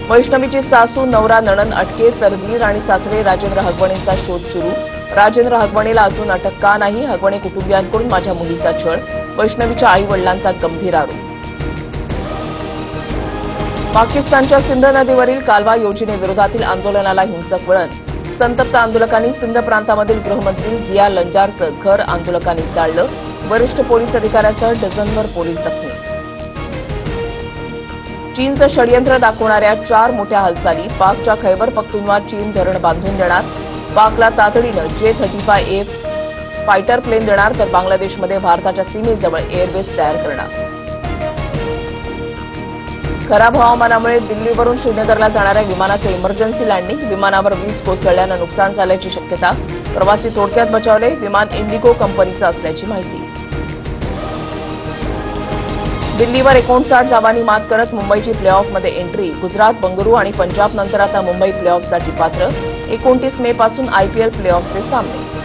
वैष्णवीची सासू नवरा नणंद अटकेत तर दीर आणि सासरे राजेंद्र हगवणेंचा शोध सुरू। राजेंद्र हगवणेला अजून अटक का नाही? हगवणे कुटुंबियांकडून माझ्या मुलीचा छळ, वैष्णवीच्या आई वडिलांचा गंभीर आरोप। पाकिस्तानच्या सिंध नदीवरील कालवा योजनेविरोधातील आंदोलनाला हिंसक वळण। संतप्त आंदोलकांनी सिंध प्रांतामधील गृहमंत्री जिया लंजारचं घर आंदोलकांनी जाळलं। वरिष्ठ पोलीस अधिकाऱ्यासह डझनभर पोलीस जखमी। चीनचं षडयंत्र दाखवणाऱ्या 4 मोठ्या हालचाली। पाकच्या खैबर पख्तूनवा चीन धरण बांधून देणार। पाकला तातडीनं J-35A फायटर प्लेन देणार तर बांगलादेशमध्ये भारताच्या सीमेजवळ एअरबेस तयार करणार। खराब हवामानामुळे दिल्लीवरून श्रीनगरला जाणाऱ्या विमानाचं इमर्जन्सी लँडिंग। विमानावर वीज कोसळल्यानं नुकसान झाल्याची शक्यता। प्रवासी तोडक्यात बचावले। विमान इंडिगो कंपनीचं असल्याची माहिती। दिल्लीवर 59 धावांनी मात करत मुंबईची प्लेऑफमध्ये एंट्री। गुजरात, बंगळुरू आणि पंजाब नंतर आता मुंबई प्लेऑफसाठी पात्र। 29 मे पासून IPL प्लेऑफचे सामने।